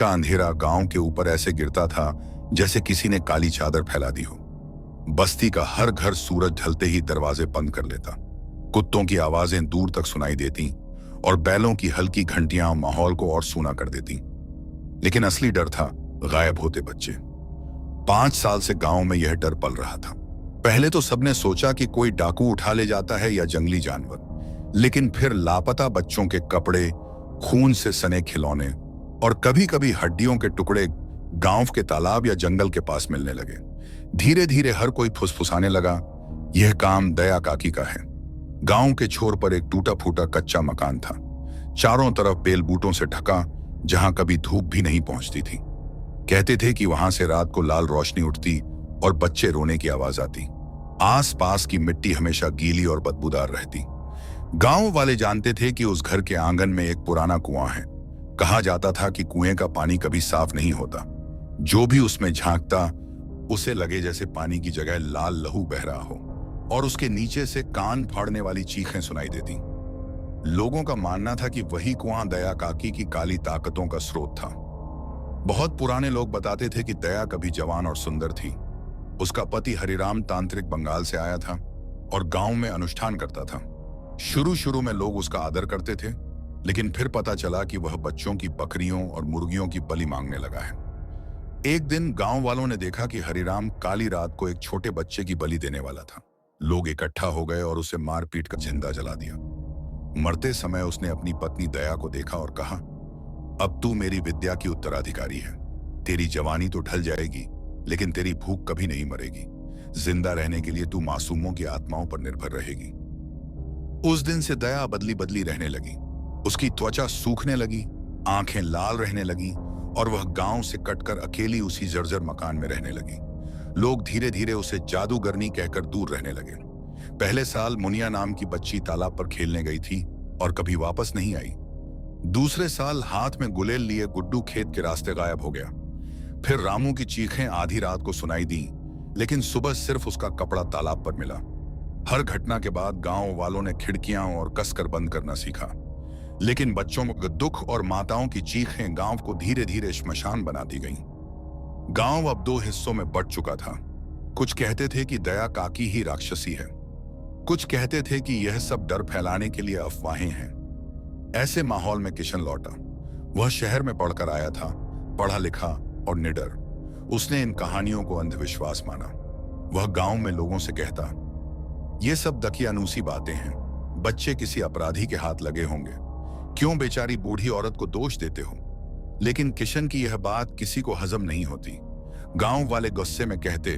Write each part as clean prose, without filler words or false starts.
का अंधेरा गांव के ऊपर ऐसे गिरता था जैसे किसी ने काली चादर फैला दी हो। बस्ती का हर घर सूरज ढलते ही दरवाजे बंद कर लेता। कुत्तों की आवाजें दूर तक सुनाई देती और बैलों की हल्की घंटियां माहौल को और सूना कर देती। लेकिन असली डर था गायब होते बच्चे। 5 साल से गांव में यह डर पल रहा था। पहले तो सबने सोचा कि कोई डाकू उठा ले जाता है या जंगली जानवर, लेकिन फिर लापता बच्चों के कपड़े, खून से सने खिलौने और कभी कभी हड्डियों के टुकड़े गांव के तालाब या जंगल के पास मिलने लगे। धीरे धीरे हर कोई फुसफुसाने लगा, यह काम दया काकी का है। गांव के छोर पर एक टूटा फूटा कच्चा मकान था, चारों तरफ बेल बूटों से ढका, जहां कभी धूप भी नहीं पहुंचती थी। कहते थे कि वहां से रात को लाल रोशनी उठती और बच्चे रोने की आवाज आती। आस पास की मिट्टी हमेशा गीली और बदबूदार रहती। गांव वाले जानते थे कि उस घर के आंगन में एक पुराना कुआं है। कहा जाता था कि कुएं का पानी कभी साफ नहीं होता। जो भी उसमें झांकता उसे लगे जैसे पानी की जगह लाल लहू बह रहा हो और उसके नीचे से कान फाड़ने वाली चीखें सुनाई देती। लोगों का मानना था कि वही कुआं दया काकी की काली ताकतों का स्रोत था। बहुत पुराने लोग बताते थे कि दया कभी जवान और सुंदर थी। उसका पति हरिराम तांत्रिक बंगाल से आया था और गांव में अनुष्ठान करता था। शुरू शुरू में लोग उसका आदर करते थे, लेकिन फिर पता चला कि वह बच्चों की बकरियों और मुर्गियों की बलि मांगने लगा है। एक दिन गांव वालों ने देखा कि हरिराम काली रात को एक छोटे बच्चे की बलि देने वाला था। लोग इकट्ठा हो गए और उसे मार पीट कर जिंदा जला दिया। मरते समय उसने अपनी पत्नी दया को देखा और कहा, अब तू मेरी विद्या की उत्तराधिकारी है। तेरी जवानी तो ढल जाएगी, लेकिन तेरी भूख कभी नहीं मरेगी। जिंदा रहने के लिए तू मासूमों की आत्माओं पर निर्भर रहेगी। उस दिन से दया बदली बदली रहने लगी। उसकी त्वचा सूखने लगी, आंखें लाल रहने लगी और वह गांव से कटकर अकेली उसी जर्जर मकान में रहने लगी। लोग धीरे धीरे उसे जादूगरनी कहकर दूर रहने लगे। पहले साल मुनिया नाम की बच्ची तालाब पर खेलने गई थी और कभी वापस नहीं आई। दूसरे साल हाथ में गुलेल लिए गुड्डू खेत के रास्ते गायब हो गया। फिर रामू की चीखें आधी रात को सुनाई दी, लेकिन सुबह सिर्फ उसका कपड़ा तालाब पर मिला। हर घटना के बाद गांव वालों ने खिड़कियां और कसकर बंद करना सीखा, लेकिन बच्चों को दुख और माताओं की चीखें गांव को धीरे धीरे श्मशान बनाती गईं। गांव अब 2 हिस्सों में बंट चुका था। कुछ कहते थे कि दया काकी ही राक्षसी है, कुछ कहते थे कि यह सब डर फैलाने के लिए अफवाहें हैं। ऐसे माहौल में किशन लौटा। वह शहर में पढ़कर आया था, पढ़ा लिखा और निडर। उसने इन कहानियों को अंधविश्वास माना। वह गांव में लोगों से कहता, ये सब दकियानूसी बातें हैं, बच्चे किसी अपराधी के हाथ लगे होंगे, क्यों बेचारी बूढ़ी औरत को दोष देते हो। लेकिन किशन की यह बात किसी को हजम नहीं होती। गांव वाले गुस्से में कहते,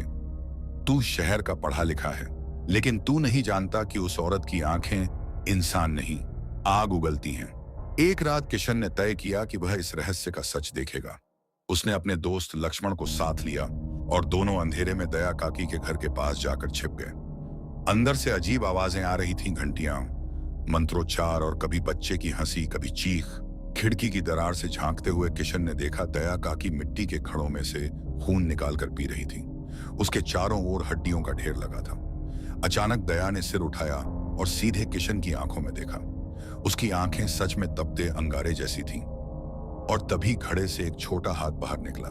तू शहर का पढ़ा लिखा है, लेकिन तू नहीं जानता कि उस औरत की आंखें इंसान नहीं, आग उगलती हैं। एक रात किशन ने तय किया कि वह इस रहस्य का सच देखेगा। उसने अपने दोस्त लक्ष्मण को साथ लिया और दोनों अंधेरे में दया काकी के घर के पास जाकर छिप गए। अंदर से अजीब आवाजें आ रही थीं, घंटियां, मंत्रोच्चार और कभी बच्चे की हंसी, कभी चीख। खिड़की की दरार से झांकते हुए किशन ने देखा दया काकी मिट्टी के घड़ों में से खून निकालकर पी रही थी। उसके चारों ओर हड्डियों का ढेर लगा था। अचानक दया ने सिर उठाया और सीधे किशन की आंखों में देखा। उसकी आंखें सच में तपते अंगारे जैसी थीं। और तभी घड़े से एक छोटा हाथ बाहर निकला,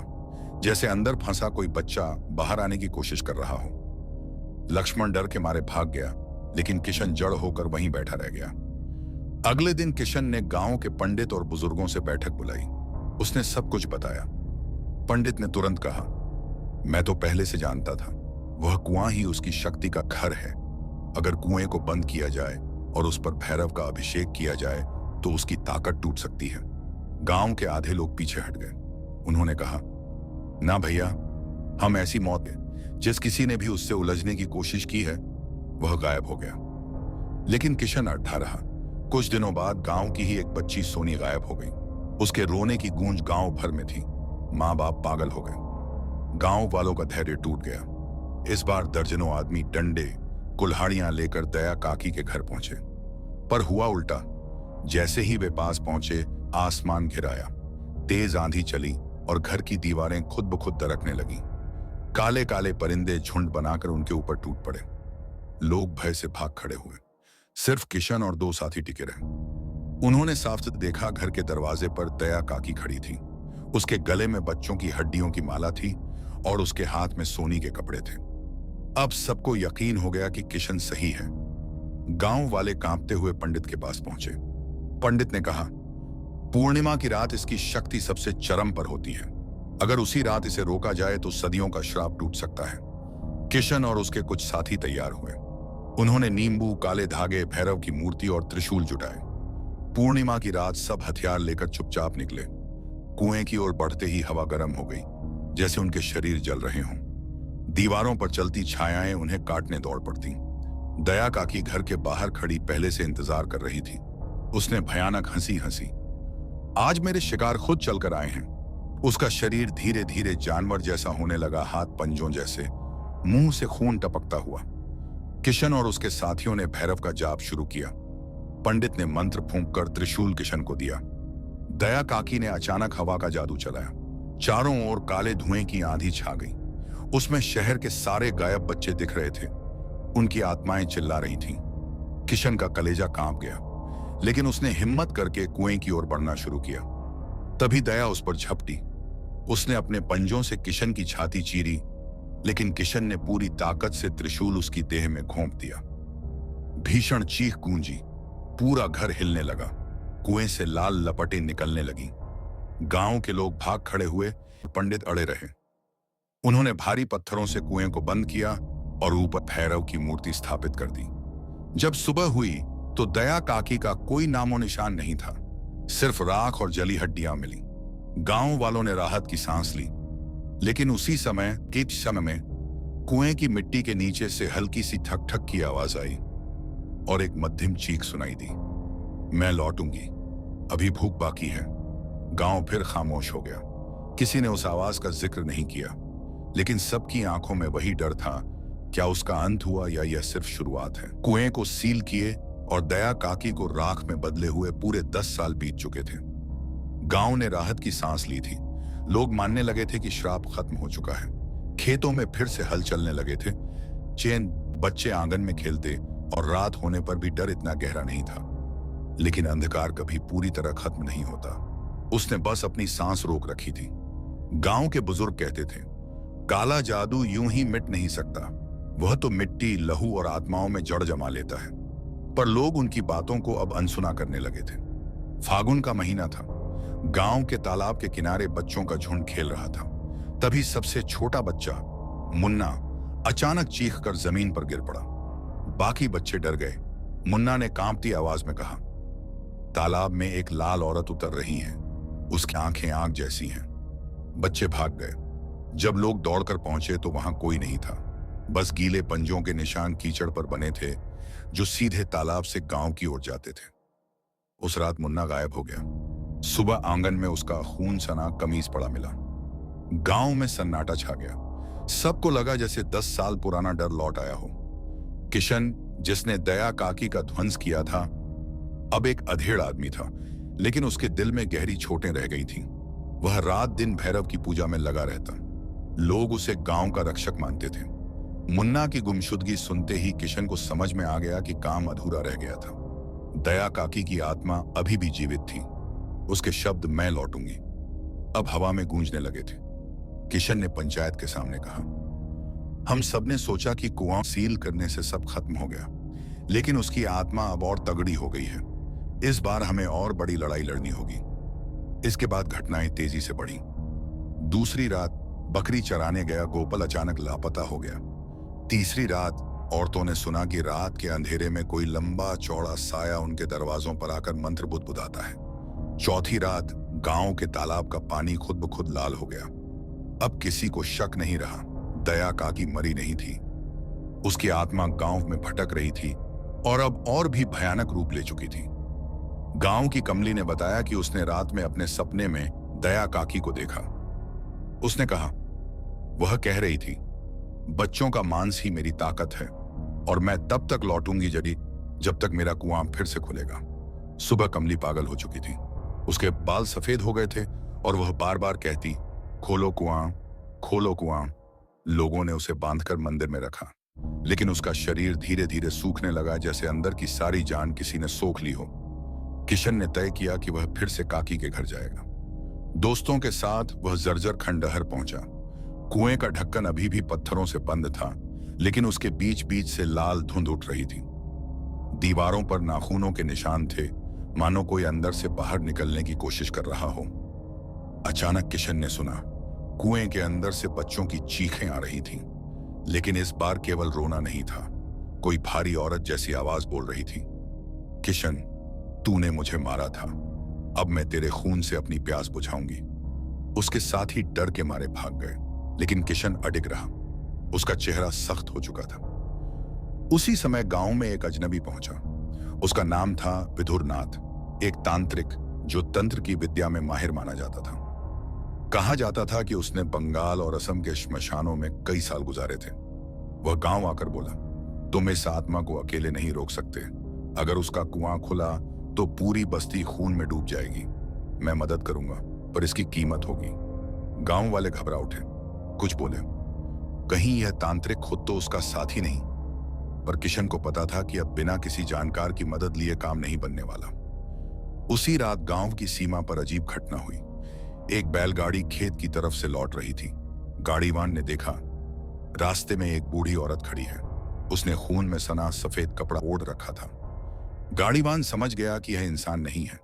जैसे अंदर फंसा कोई बच्चा बाहर आने की कोशिश कर रहा हो। लक्ष्मण डर के मारे भाग गया, लेकिन किशन जड़ होकर वहीं बैठा रह गया। अगले दिन किशन ने गांव के पंडित और बुजुर्गों से बैठक बुलाई। उसने सब कुछ बताया। पंडित ने तुरंत कहा, मैं तो पहले से जानता था, वह कुआं ही उसकी शक्ति का घर है। अगर कुएं को बंद किया जाए और उस पर भैरव का अभिषेक किया जाए तो उसकी ताकत टूट सकती है। गांव के आधे लोग पीछे हट गए। उन्होंने कहा, ना भैया, हम ऐसी मौत है, जिस किसी ने भी उससे उलझने की कोशिश की है वह गायब हो गया। लेकिन किशन अड़ा रहा। कुछ दिनों बाद गांव की ही एक बच्ची सोनी गायब हो गई। उसके रोने की गूंज गांव भर में थी। माँ बाप पागल हो गए। गांव वालों का धैर्य टूट गया। इस बार दर्जनों आदमी डंडे, कुल्हाड़ियां लेकर दया काकी के घर पहुंचे। पर हुआ उल्टा। जैसे ही वे पास पहुंचे, आसमान घिर आया। तेज आंधी चली और घर की दीवारें खुद ब खुद दरकने लगी। काले काले परिंदे झुंड बनाकर उनके ऊपर टूट पड़े। लोग भय से भाग खड़े हुए। सिर्फ किशन और 2 साथी टिके रहे। उन्होंने साफ देखा, घर के दरवाजे पर दया काकी खड़ी थी। उसके गले में बच्चों की हड्डियों की माला थी और उसके हाथ में सोने के कपड़े थे। अब सबको यकीन हो गया कि किशन सही है। गांव वाले कांपते हुए पंडित के पास पहुंचे। पंडित ने कहा, पूर्णिमा की रात इसकी शक्ति सबसे चरम पर होती है। अगर उसी रात इसे रोका जाए तो सदियों का श्राप टूट सकता है। किशन और उसके कुछ साथी तैयार हुए। उन्होंने नींबू, काले धागे, भैरव की मूर्ति और त्रिशूल जुटाए। पूर्णिमा की रात सब हथियार लेकर चुपचाप निकले। कुएं की ओर बढ़ते ही हवा गर्म हो गई, जैसे उनके शरीर जल रहे हों। दीवारों पर चलती छायाएं उन्हें काटने दौड़ पड़ती। दया काकी घर के बाहर खड़ी पहले से इंतजार कर रही थी। उसने भयानक हंसी हंसी, आज मेरे शिकार खुद चलकर आए हैं। उसका शरीर धीरे धीरे जानवर जैसा होने लगा, हाथ पंजों जैसे, मुंह से खून टपकता हुआ। किशन और उसके साथियों ने भैरव का जाप शुरू किया। पंडित ने मंत्र फूंककर त्रिशूल किशन को दिया। दया काकी ने अचानक हवा का जादू चलाया। चारों ओर काले धुएं की आंधी छा गई। उसमें शहर के सारे गायब बच्चे दिख रहे थे। उनकी आत्माएं चिल्ला रही थीं। किशन का कलेजा कांप गया, लेकिन उसने हिम्मत करके कुएं की ओर बढ़ना शुरू किया। तभी दया उस पर झपटी। उसने अपने पंजों से किशन की छाती चीरी, लेकिन किशन ने पूरी ताकत से त्रिशूल उसकी देह में घोंप दिया। भीषण चीख गूंजी, पूरा घर हिलने लगा। कुएं से लाल लपटें निकलने लगीं। गांव के लोग भाग खड़े हुए, पंडित अड़े रहे। उन्होंने भारी पत्थरों से कुएं को बंद किया और ऊपर भैरव की मूर्ति स्थापित कर दी। जब सुबह हुई तो दया काकी का कोई नामो निशान नहीं था। सिर्फ राख और जली हड्डियां मिली। गांव वालों ने राहत की सांस ली, लेकिन उसी समय में कुएं की मिट्टी के नीचे से हल्की सी ठक ठक की आवाज आई और एक मध्यम चीख सुनाई दी, मैं लौटूंगी, अभी भूख बाकी है। गांव फिर खामोश हो गया। किसी ने उस आवाज का जिक्र नहीं किया, लेकिन सबकी आंखों में वही डर था, क्या उसका अंत हुआ या यह सिर्फ शुरुआत है। कुएं को सील किए और दया काकी को राख में बदले हुए पूरे 10 साल बीत चुके थे। गांव ने राहत की सांस ली थी। लोग मानने लगे थे कि श्राप खत्म हो चुका है। खेतों में फिर से हल चलने लगे थे। बच्चे आंगन में खेलते और रात होने पर भी डर इतना गहरा नहीं था। लेकिन अंधकार कभी पूरी तरह खत्म नहीं होता। उसने बस अपनी सांस रोक रखी थी। गांव के बुजुर्ग कहते थे, काला जादू यूं ही मिट नहीं सकता, वह तो मिट्टी, लहू और आत्माओं में जड़ जमा लेता है। पर लोग उनकी बातों को अब अनसुना करने लगे थे। फागुन का महीना था। गांव के तालाब के किनारे बच्चों का झुंड खेल रहा था। तभी सबसे छोटा बच्चा मुन्ना अचानक चीखकर जमीन पर गिर पड़ा। बाकी बच्चे डर गए। मुन्ना ने कांपती आवाज में कहा, तालाब में एक लाल औरत उतर रही है, उसकी आंखें आग जैसी हैं। बच्चे भाग गए। जब लोग दौड़कर पहुंचे तो वहां कोई नहीं था, बस गीले पंजों के निशान कीचड़ पर बने थे जो सीधे तालाब से गांव की ओर जाते थे। उस रात मुन्ना गायब हो गया। सुबह आंगन में उसका खून सना कमीज पड़ा मिला। गांव में सन्नाटा छा गया। सबको लगा जैसे 10 साल पुराना डर लौट आया हो। किशन, जिसने दया काकी का ध्वंस किया था, अब एक अधेड़ आदमी था, लेकिन उसके दिल में गहरी चोटें रह गई थीं। वह रात दिन भैरव की पूजा में लगा रहता। लोग उसे गांव का रक्षक मानते थे। मुन्ना की गुमशुदगी सुनते ही किशन को समझ में आ गया कि काम अधूरा रह गया था। दया काकी की आत्मा अभी भी जीवित थी। उसके शब्द मैं लौटूंगी अब हवा में गूंजने लगे थे। किशन ने पंचायत के सामने कहा, हम सबने सोचा कि कुआं सील करने से सब खत्म हो गया, लेकिन उसकी आत्मा अब और तगड़ी हो गई है। इस बार हमें और बड़ी लड़ाई लड़नी होगी। इसके बाद घटनाएं तेजी से बढ़ी। दूसरी रात बकरी चराने गया गोपाल अचानक लापता हो गया। तीसरी रात औरतों ने सुना कि रात के अंधेरे में कोई लंबा चौड़ा साया उनके दरवाजों पर आकर मंत्र बुदबुदाता है। चौथी रात गांव के तालाब का पानी खुद ब खुद लाल हो गया। अब किसी को शक नहीं रहा, दया काकी मरी नहीं थी। उसकी आत्मा गांव में भटक रही थी और अब और भी भयानक रूप ले चुकी थी। गांव की कमली ने बताया कि उसने रात में अपने सपने में दया काकी को देखा। उसने कहा, वह कह रही थी, बच्चों का मांस ही मेरी ताकत है और मैं तब तक लौटूंगी जब तक मेरा कुआं फिर से खुलेगा। सुबह कमली पागल हो चुकी थी। उसके बाल सफेद हो गए थे और वह बार बार कहती, खोलो कुआं, खोलो कुआं। लोगों ने उसे बांधकर मंदिर में रखा, लेकिन उसका शरीर धीरे धीरे सूखने लगा, जैसे अंदर की सारी जान किसी ने सोख ली हो। किशन ने तय किया कि वह फिर से काकी के घर जाएगा। दोस्तों के साथ वह जर्जर खंडहर पहुंचा। कुएं का ढक्कन अभी भी पत्थरों से बंद था, लेकिन उसके बीच बीच से लाल धुंध उठ रही थी। दीवारों पर नाखूनों के निशान थे, मानो कोई अंदर से बाहर निकलने की कोशिश कर रहा हो। अचानक किशन ने सुना, कुएं के अंदर से बच्चों की चीखें आ रही थीं, लेकिन इस बार केवल रोना नहीं था, कोई भारी औरत जैसी आवाज बोल रही थी, किशन, तूने मुझे मारा था, अब मैं तेरे खून से अपनी प्यास बुझाऊंगी। उसके साथ ही डर के मारे भाग गए, लेकिन किशन अडिग रहा। उसका चेहरा सख्त हो चुका था। उसी समय गांव में एक अजनबी पहुंचा। उसका नाम था विधुरनाथ, एक तांत्रिक जो तंत्र की विद्या में माहिर माना जाता था। कहा जाता था कि उसने बंगाल और असम के श्मशानों में कई साल गुजारे थे। वह गांव आकर बोला, तुम इस आत्मा को अकेले नहीं रोक सकते। अगर उसका कुआं खुला तो पूरी बस्ती खून में डूब जाएगी। मैं मदद करूंगा, पर इसकी कीमत होगी। गांव वाले घबरा उठे, कुछ बोले, कहीं यह तांत्रिक खुद तो उसका साथी नहीं। पर किशन को पता था कि अब बिना किसी जानकार की मदद लिए काम नहीं बनने वाला। उसी रात गांव की सीमा पर अजीब घटना हुई। एक बैलगाड़ी खेत की तरफ से लौट रही थी। गाड़ीवान ने देखा, रास्ते में एक बूढ़ी औरत खड़ी है। उसने खून में सना सफेद कपड़ा ओढ़ रखा था। गाड़ीवान समझ गया कि यह इंसान नहीं है।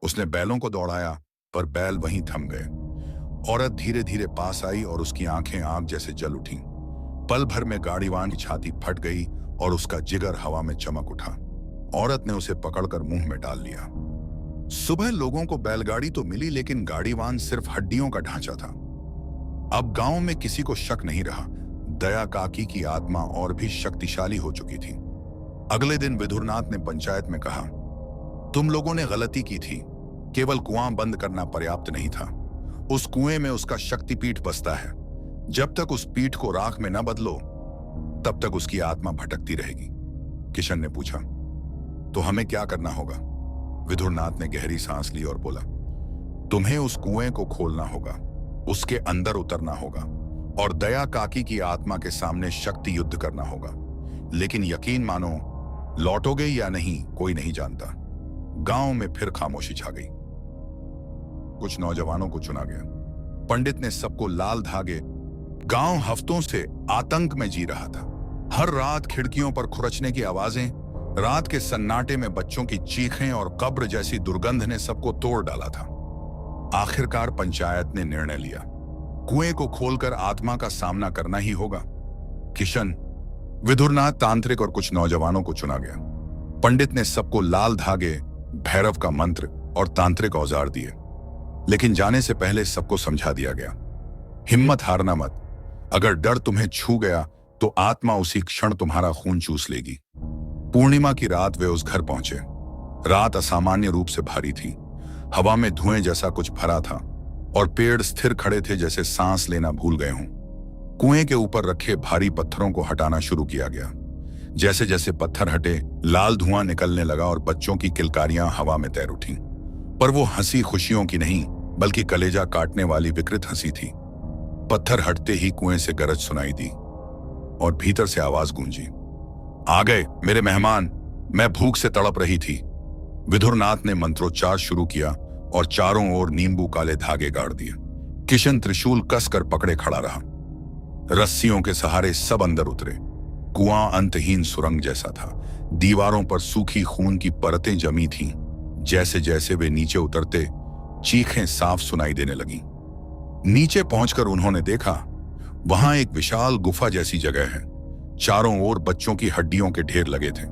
उसने बैलों को दौड़ाया, पर बैल वहीं थम गए। औरत धीरे धीरे पास आई और उसकी आंखें आग जैसे जल उठीं। पल भर में गाड़ीवान की छाती फट गई और उसका जिगर हवा में चमक उठा। औरत ने उसे पकड़कर मुंह में डाल लिया। सुबह लोगों को बैलगाड़ी तो मिली, लेकिन गाड़ीवान सिर्फ हड्डियों का ढांचा था। अब गांव में किसी को शक नहीं रहा, दया काकी की आत्मा और भी शक्तिशाली हो चुकी थी। अगले दिन विधुरनाथ ने पंचायत में कहा, तुम लोगों ने गलती की थी। केवल कुआं बंद करना पर्याप्त नहीं था। उस कुएं में उसका शक्तिपीठ बसता है। जब तक उस पीठ को राख में न बदलो, तब तक उसकी आत्मा भटकती रहेगी। किशन ने पूछा, तो हमें क्या करना होगा? विधुरनाथ ने गहरी सांस ली और बोला, तुम्हें उस कुएं को खोलना होगा, उसके अंदर उतरना होगा और दया काकी की आत्मा के सामने शक्ति युद्ध करना होगा। लेकिन यकीन मानो, लौटोगे या नहीं कोई नहीं जानता। गांव में फिर खामोशी छा गई। कुछ नौजवानों को चुना गया। पंडित ने सबको लाल धागे। गांव हफ्तों से आतंक में जी रहा था। हर रात खिड़कियों पर खुरचने की आवाजें, रात के सन्नाटे में बच्चों की चीखें और कब्र जैसी दुर्गंध ने सबको तोड़ डाला था। आखिरकार पंचायत ने निर्णय लिया, कुएं को खोलकर आत्मा का सामना करना ही होगा। किशन, विधुरनाथ, तांत्रिक और कुछ नौजवानों को चुना गया। पंडित ने सबको लाल धागे, भैरव का मंत्र और तांत्रिक औजार दिए, लेकिन जाने से पहले सबको समझा दिया गया, हिम्मत हारना मत। अगर डर तुम्हें छू गया तो आत्मा उसी क्षण तुम्हारा खून चूस लेगी। पूर्णिमा की रात वे उस घर पहुंचे। रात असामान्य रूप से भारी थी। हवा में धुएं जैसा कुछ भरा था और पेड़ स्थिर खड़े थे, जैसे सांस लेना भूल गए हों। कुएं के ऊपर रखे भारी पत्थरों को हटाना शुरू किया गया। जैसे जैसे पत्थर हटे, लाल धुआं निकलने लगा और बच्चों की किलकारियां हवा में तैर उठीं। पर वो हंसी खुशियों की नहीं, बल्कि कलेजा काटने वाली विकृत हंसी थी। पत्थर हटते ही कुएं से गरज सुनाई दी और भीतर से आवाज गूंजी, आ गए मेरे मेहमान, मैं भूख से तड़प रही थी। विधुरनाथ ने मंत्रोच्चार शुरू किया और चारों ओर नींबू काले धागे गाड़ दिए। किशन त्रिशूल कसकर पकड़े खड़ा रहा। रस्सियों के सहारे सब अंदर उतरे। कुआं अंतहीन सुरंग जैसा था। दीवारों पर सूखी खून की परतें जमी थीं। जैसे जैसे वे नीचे उतरते, चीखें साफ सुनाई देने लगीं। नीचे पहुंचकर उन्होंने देखा, वहां एक विशाल गुफा जैसी जगह है। चारों ओर बच्चों की हड्डियों के ढेर लगे थे।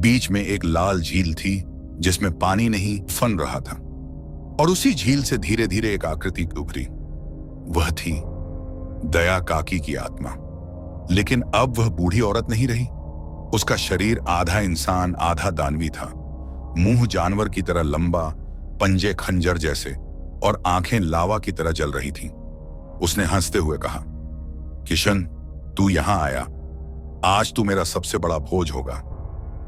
बीच में एक लाल झील थी, जिसमें पानी नहीं फन रहा था, और उसी झील से धीरे धीरे एक आकृति उभरी। वह थी दया काकी की आत्मा। लेकिन अब वह बूढ़ी औरत नहीं रही। उसका शरीर आधा इंसान आधा दानवी था। मुंह जानवर की तरह लंबा, पंजे खंजर जैसे, और आंखें लावा की तरह जल रही थीं। उसने हंसते हुए कहा, किशन, तू यहां आया, आज तू मेरा सबसे बड़ा भोज होगा।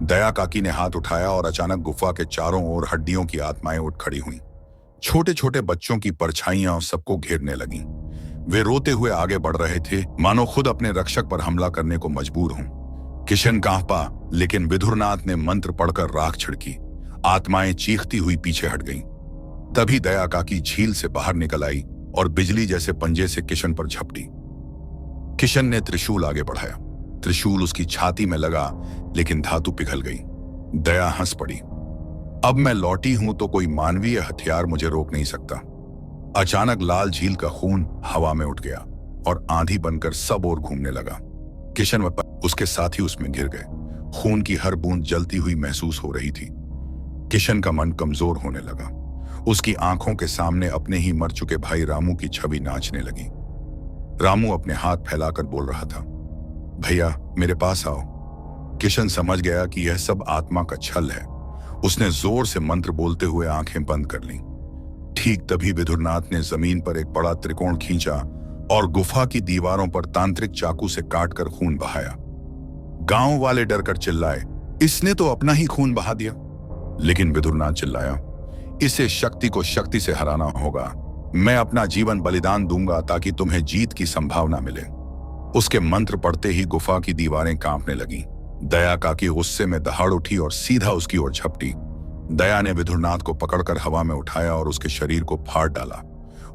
दया काकी ने हाथ उठाया और अचानक गुफा के चारों ओर हड्डियों की आत्माएं उठ खड़ी हुईं। छोटे छोटे बच्चों की परछाइयां सबको घेरने लगीं। वे रोते हुए आगे बढ़ रहे थे, मानो खुद अपने रक्षक पर हमला करने को मजबूर हों। किशन कांपा, लेकिन विधुरनाथ ने मंत्र पढ़कर राख छिड़की। आत्माएं चीखती हुई पीछे हट गईं। तभी दया काकी झील से बाहर निकल आई और बिजली जैसे पंजे से किशन पर झपटी। किशन ने त्रिशूल आगे बढ़ाया। त्रिशूल उसकी छाती में लगा, लेकिन धातु पिघल गई। दया हंस पड़ी। अब मैं लौटी हूं तो कोई मानवीय हथियार मुझे रोक नहीं सकता। अचानक लाल झील का खून हवा में उठ गया और आंधी बनकर सब ओर घूमने लगा। किशन व उसके साथी उसमें घिर गए। खून की हर बूंद जलती हुई महसूस हो रही थी। किशन का मन कमजोर होने लगा। उसकी आंखों के सामने अपने ही मर चुके भाई रामू की छवि नाचने लगी। रामू अपने हाथ फैलाकर बोल रहा था, भैया मेरे पास आओ। किशन समझ गया कि यह सब आत्मा का छल है। उसने जोर से मंत्र बोलते हुए आंखें बंद कर लीं। ठीक तभी विदुरनाथ ने जमीन पर एक बड़ा त्रिकोण खींचा और गुफा की दीवारों पर तांत्रिक चाकू से काटकर खून बहाया। गांव वाले डरकर चिल्लाए, इसने तो अपना ही खून बहा दिया। लेकिन विदुरनाथ चिल्लाया, इसे शक्ति को शक्ति से हराना होगा। मैं अपना जीवन बलिदान दूंगा ताकि तुम्हें जीत की संभावना मिले। उसके मंत्र पढ़ते ही गुफा की दीवारें कांपने लगीं। दया काकी गुस्से में दहाड़ उठी और सीधा उसकी ओर झपटी। दया ने विदुरनाथ को पकड़कर हवा में उठाया और उसके शरीर को फाड़ डाला।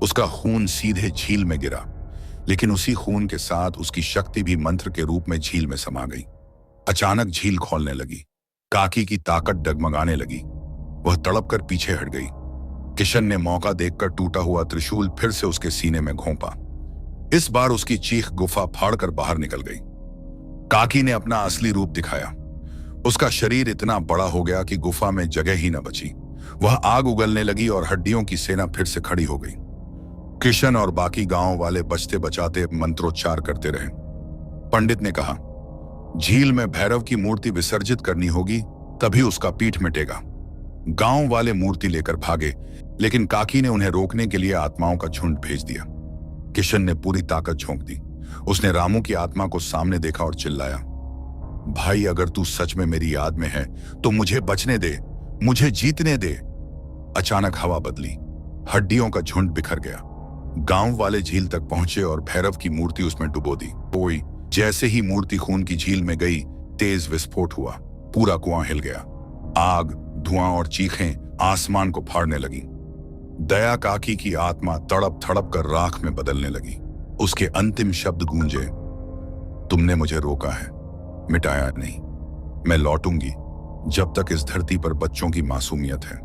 उसका खून सीधे झील में गिरा, लेकिन उसी खून के साथ उसकी शक्ति भी मंत्र के रूप में झील में समा गई। अचानक झील खोलने लगी। काकी की ताकत डगमगाने लगी। वह तड़पकर पीछे हट गई। किशन ने मौका देखकर टूटा हुआ त्रिशूल फिर से उसके सीने में घोंपा। इस बार उसकी चीख गुफा फाड़कर बाहर निकल गई। काकी ने अपना असली रूप दिखाया। उसका शरीर इतना बड़ा हो गया कि गुफा में जगह ही न बची। वह आग उगलने लगी और हड्डियों की सेना फिर से खड़ी हो गई। किशन और बाकी गांव वाले बचते बचाते मंत्रोच्चार करते रहे। पंडित ने कहा, झील में भैरव की मूर्ति विसर्जित करनी होगी, तभी उसका पीठ मिटेगा। गांव वाले मूर्ति लेकर भागे, लेकिन काकी ने उन्हें रोकने के लिए आत्माओं का झुंड भेज दिया। किशन ने पूरी ताकत झोंक दी। उसने रामू की आत्मा को सामने देखा और चिल्लाया, भाई अगर तू सच में मेरी याद में है तो मुझे बचने दे, मुझे जीतने दे। अचानक हवा बदली। हड्डियों का झुंड बिखर गया। गांव वाले झील तक पहुंचे और भैरव की मूर्ति उसमें डुबो दी। कोई जैसे ही मूर्ति खून की झील में गई, तेज विस्फोट हुआ। पूरा कुआं हिल गया। आग, धुआं और चीखें आसमान को फाड़ने लगी। दया काकी की आत्मा तड़प तड़प कर राख में बदलने लगी। उसके अंतिम शब्द गूंजे, तुमने मुझे रोका है, मिटाया नहीं। मैं लौटूंगी जब तक इस धरती पर बच्चों की मासूमियत है।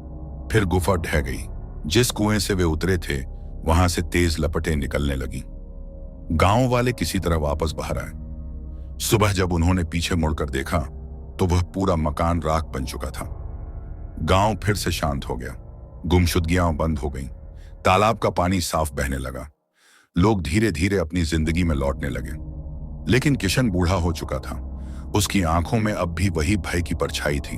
फिर गुफा ढह गई। जिस कुएं से वे उतरे थे वहां से तेज लपटें निकलने लगी। गांव वाले किसी तरह वापस बाहर आए। सुबह जब उन्होंने पीछे मुड़कर देखा तो वह पूरा मकान राख बन चुका था। गांव फिर से शांत हो गया। गुमशुदगियां बंद हो गईं। तालाब का पानी साफ बहने लगा। लोग धीरे धीरे अपनी जिंदगी में लौटने लगे। लेकिन किशन बूढ़ा हो चुका था। उसकी आंखों में अब भी वही भय की परछाई थी।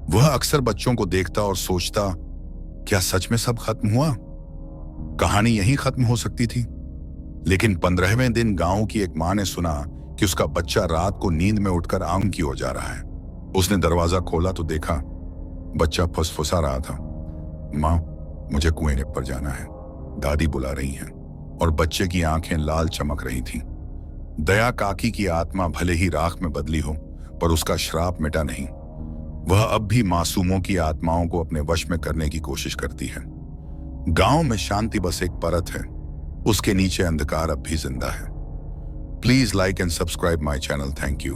वह अक्सर बच्चों को देखता और सोचता, क्या सच में सब खत्म हुआ? कहानी यहीं खत्म हो सकती थी। लेकिन 15वें दिन गांव की एक मां ने सुना कि उसका बच्चा रात को नींद में उठकर आंग की ओर जा रहा है। उसने दरवाजा खोला तो देखा बच्चा फुसफुसा रहा था, मां मुझे कुएं पर जाना है, दादी बुला रही हैं। और बच्चे की आंखें लाल चमक रही थीं। दया काकी की आत्मा भले ही राख में बदली हो, पर उसका श्राप मिटा नहीं। वह अब भी मासूमों की आत्माओं को अपने वश में करने की कोशिश करती है। गांव में शांति बस एक परत है, उसके नीचे अंधकार अब भी जिंदा है। Please like and subscribe my channel. Thank you.